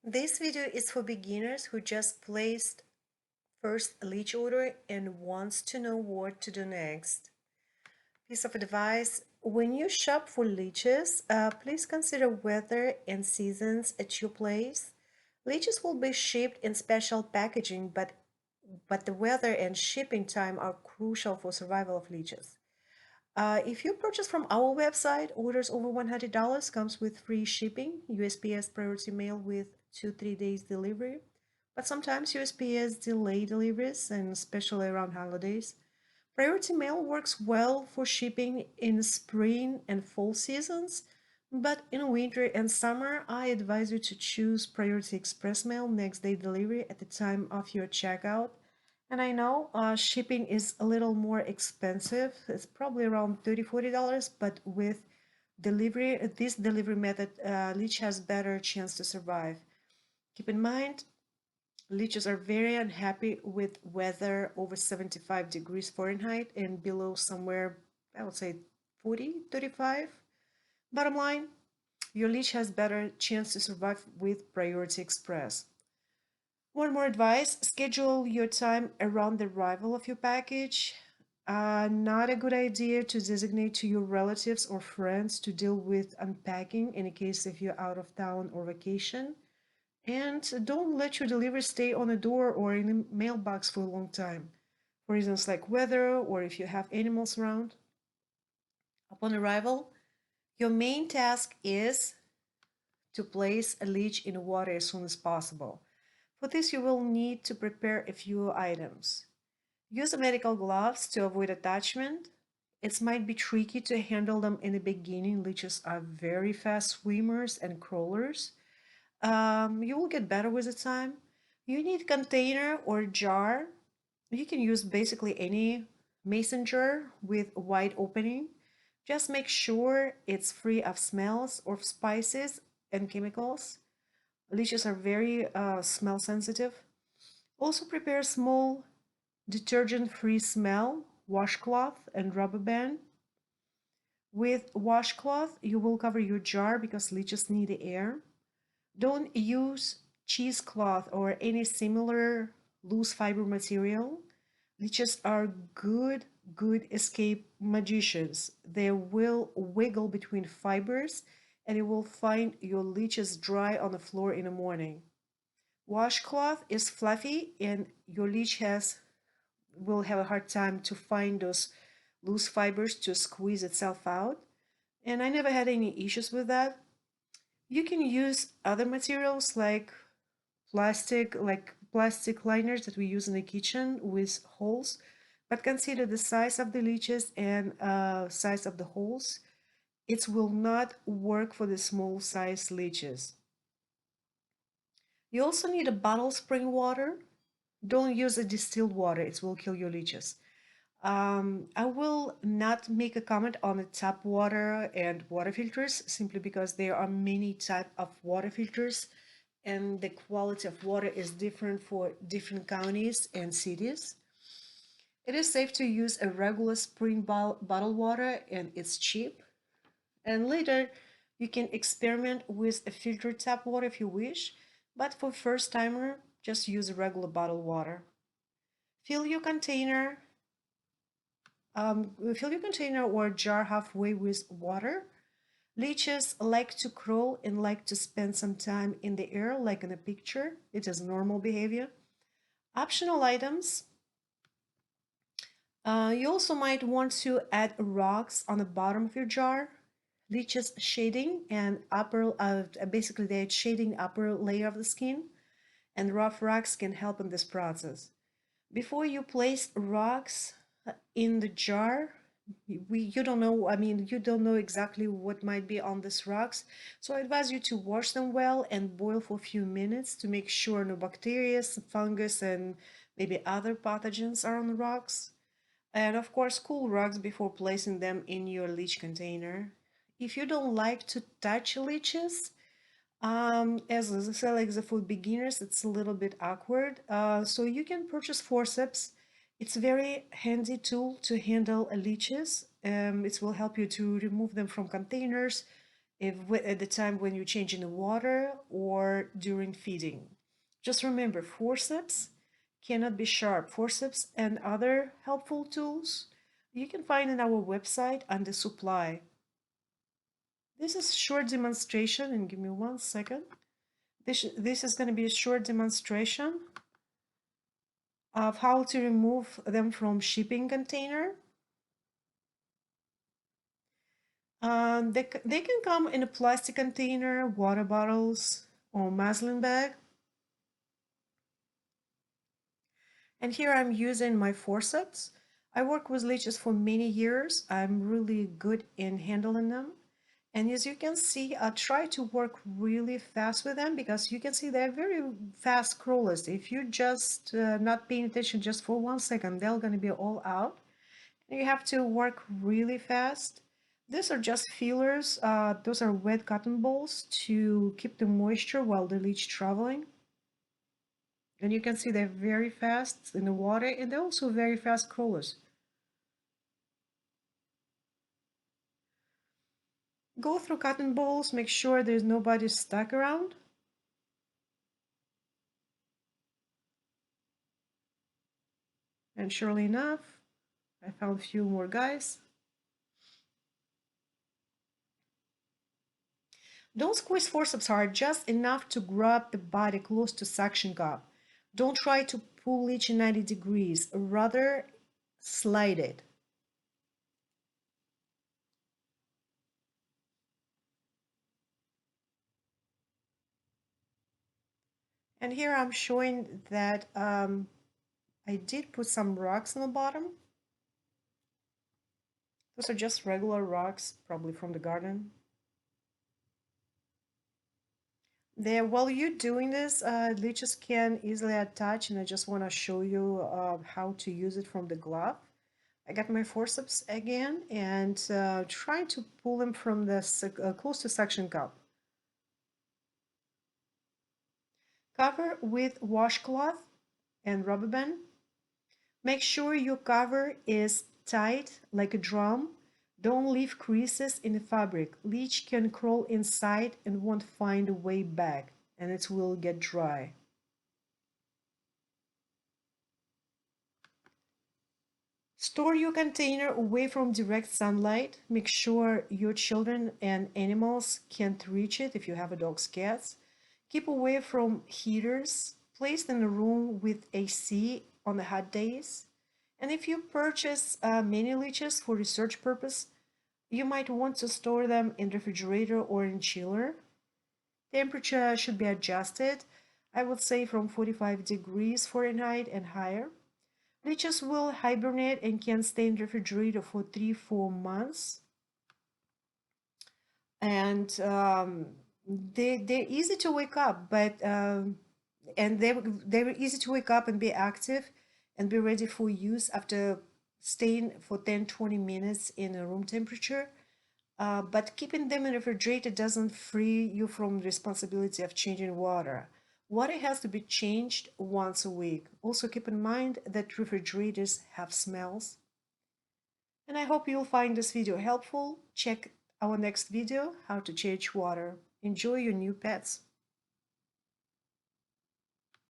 This video is for beginners who just placed first leech order and wants to know what to do next. Piece of advice: when you shop for leeches, please consider weather and seasons at your place. Leeches will be shipped in special packaging, but the weather and shipping time are crucial for survival of leeches. If you purchase from our website, orders over $100 comes with free shipping, USPS priority mail with 2-3 days delivery. But sometimes USPS delay deliveries, and especially around holidays. Priority mail works well for shipping in spring and fall seasons, but in winter and summer, I advise you to choose Priority Express Mail next day delivery at the time of your checkout. And I know shipping is a little more expensive. It's probably around $30-40, but with delivery, this delivery method, Leech has better chance to survive. Keep in mind, leeches are very unhappy with weather over 75 degrees Fahrenheit and below somewhere, I would say 40, 35. Bottom line, your leech has better chance to survive with Priority Express. One more advice: schedule your time around the arrival of your package. Not a good idea to designate to your relatives or friends to deal with unpacking in case if you're out of town or vacation. And don't let your delivery stay on a door or in a mailbox for a long time, for reasons like weather or if you have animals around. Upon arrival, your main task is to place a leech in water as soon as possible. For this, you will need to prepare a few items. Use medical gloves to avoid attachment. It might be tricky to handle them in the beginning. Leeches are very fast swimmers and crawlers. You will get better with the time. You need container or jar. You can use basically any mason jar with a wide opening. Just make sure it's free of smells or spices and chemicals. Leeches are very smell sensitive. Also prepare small detergent-free smell washcloth and rubber band. With washcloth, you will cover your jar because leeches need the air. Don't use cheesecloth or any similar loose fiber material. Leeches are good escape magicians. They will wiggle between fibers and you will find your leeches dry on the floor in the morning. Washcloth is fluffy and your leech will have a hard time to find those loose fibers to squeeze itself out. And I never had any issues with that. You can use other materials like plastic liners that we use in the kitchen with holes, but consider the size of the leeches and size of the holes. It will not work for the small size leeches. You also need a bottle spring water. Don't use a distilled water, it will kill your leeches. I will not make a comment on the tap water and water filters simply because there are many type of water filters and the quality of water is different for different counties and cities. It is safe to use a regular spring bottled water and it's cheap. And later you can experiment with a filtered tap water if you wish, but for first timer, just use a regular bottled water. Fill your container Fill your container or jar halfway with water. Leeches like to crawl and like to spend some time in the air, like in a picture. It is normal behavior. Optional items. You also might want to add rocks on the bottom of your jar. Leeches shading and basically they're shading upper layer of the skin, and rough rocks can help in this process. Before you place rocks in the jar, you don't know, you don't know exactly what might be on these rocks. So I advise you to wash them well and boil for a few minutes to make sure no bacteria, fungus, and maybe other pathogens are on the rocks. And of course, cool rocks before placing them in your leech container. If you don't like to touch leeches, as I said, like for beginners, it's a little bit awkward. So you can purchase forceps. It's a very handy tool to handle leeches. It will help you to remove them from containers at the time when you're changing the water or during feeding. Just remember, forceps cannot be sharp. Forceps and other helpful tools you can find in our website under supply. This is a short demonstration, and give me 1 second. This is going to be a short demonstration of how to remove them from shipping container. They can come in a plastic container, water bottles, or muslin bag. And here I'm using my forceps. I work with leeches for many years. I'm really good in handling them. And as you can see, I try to work really fast with them because you can see they're very fast crawlers. If you just not paying attention just for 1 second, they're going to be all out. And you have to work really fast. These are just fillers. Those are wet cotton balls to keep the moisture while the leech traveling. And you can see they're very fast in the water and they're also very fast crawlers. Go through cotton balls, make sure there's nobody stuck around. And surely enough, I found a few more guys. Don't squeeze forceps hard, just enough to grab the body close to suction cup. Don't try to pull each 90 degrees, rather slide it. And here I'm showing that I did put some rocks on the bottom. Those are just regular rocks, probably from the garden. There, while you're doing this, leeches can easily attach, and I just want to show you how to use it from the glove. I got my forceps again and trying to pull them from the close to suction cup. Cover with washcloth and rubber band. Make sure your cover is tight like a drum. Don't leave creases in the fabric. Leech can crawl inside and won't find a way back, and it will get dry. Store your container away from direct sunlight. Make sure your children and animals can't reach it if you have a dog's cats. Keep away from heaters. Place in a room with AC on the hot days. And if you purchase mini leeches for research purpose, you might want to store them in refrigerator or in chiller. Temperature should be adjusted, I would say from 45 degrees Fahrenheit and higher. Leeches will hibernate and can stay in the refrigerator for 3-4 months. And they're easy to wake up, but and they're easy to wake up and be active and be ready for use after staying for 10-20 minutes in a room temperature. But keeping them in the refrigerator doesn't free you from the responsibility of changing water. Water has to be changed once a week. Also keep in mind that refrigerators have smells. And I hope you'll find this video helpful. Check our next video, how to change water. Enjoy your new pets.